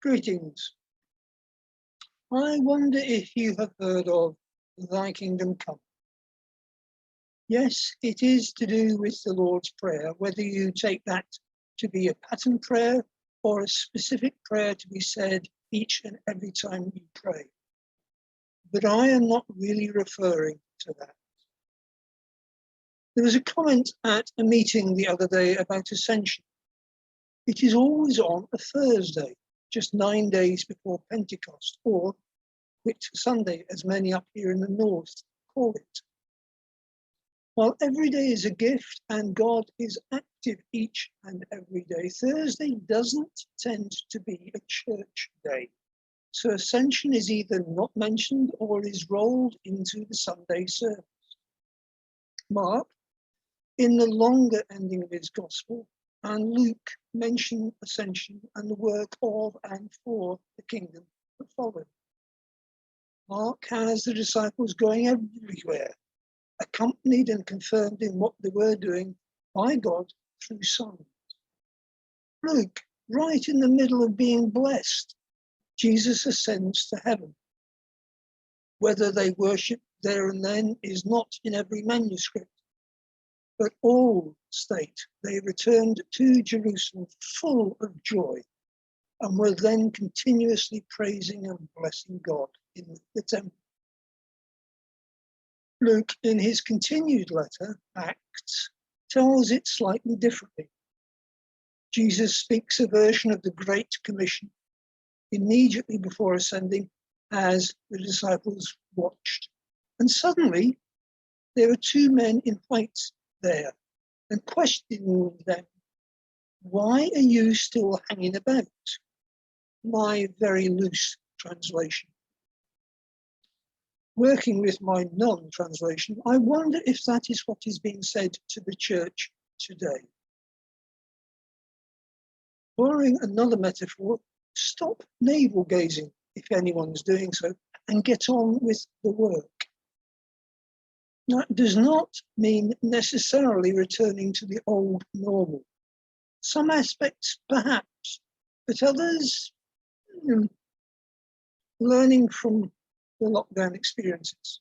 Greetings. I wonder if you have heard of Thy Kingdom Come. Yes, it is to do with the Lord's Prayer, whether you take that to be a pattern prayer or a specific prayer to be said each and every time you pray. But I am not really referring to that. There was a comment at a meeting the other day about Ascension. It is always on a Thursday, just 9 days before Pentecost, or Whit Sunday, as many up here in the north call it. While every day is a gift and God is active each and every day, Thursday doesn't tend to be a church day. So Ascension is either not mentioned or is rolled into the Sunday service. Mark, in the longer ending of his gospel, and Luke mention Ascension and the work of and for the kingdom that followed. Mark has the disciples going everywhere, accompanied and confirmed in what they were doing by God through signs. Luke, right in the middle of being blessed, Jesus ascends to heaven. Whether they worship there and then is not in every manuscript, but all state they returned to Jerusalem full of joy and were then continuously praising and blessing God in the temple. Luke, in his continued letter, Acts, tells it slightly differently. Jesus speaks a version of the Great Commission immediately before ascending as the disciples watched. And suddenly there are two men in white there and questioning them, "Why are you still hanging about?" My very loose translation. Working with my non-translation, I wonder if that is what is being said to the church today. Borrowing another metaphor, stop navel gazing if anyone's doing so and get on with the work. That does not mean necessarily returning to the old normal. Some aspects perhaps, but others learning from the lockdown experiences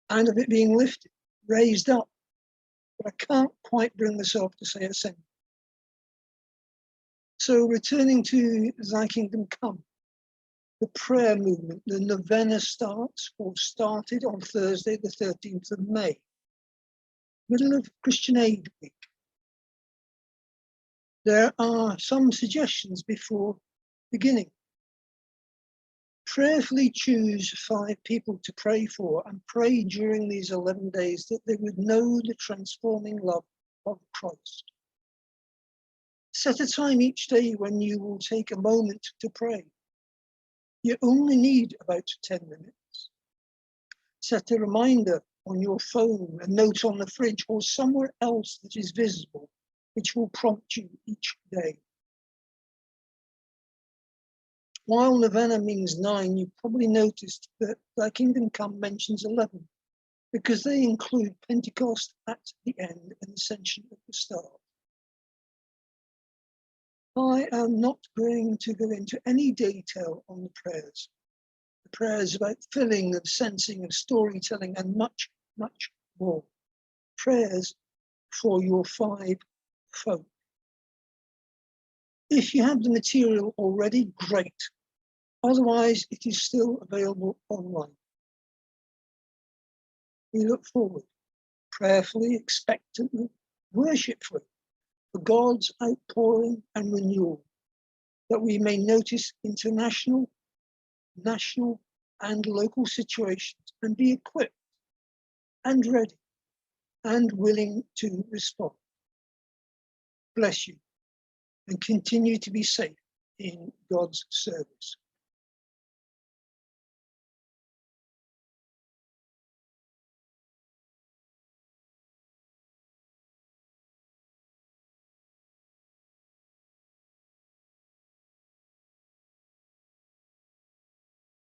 and of it being lifted, raised up. But I can't quite bring myself to say ascend. So returning to Thy Kingdom Come, the prayer movement, the novena starts or started on Thursday, the 13th of May, middle of Christian Aid Week. There are some suggestions before beginning. Prayerfully choose 5 people to pray for and pray during these 11 days that they would know the transforming love of Christ. Set a time each day when you will take a moment to pray. You only need about 10 minutes. Set a reminder on your phone, a note on the fridge, or somewhere else that is visible, which will prompt you each day. While novena means 9, you probably noticed that Thy Kingdom Come mentions 11, because they include Pentecost at the end and Ascension at the start. I am not going to go into any detail on the prayers. The prayers about filling, of sensing, of storytelling, and much, much more. Prayers for your 5 folk. If you have the material already, great. Otherwise, it is still available online. We look forward, prayerfully, expectantly, worshipfully, for God's outpouring and renewal, that we may notice international, national, and local situations and be equipped and ready and willing to respond. Bless you and continue to be safe in God's service.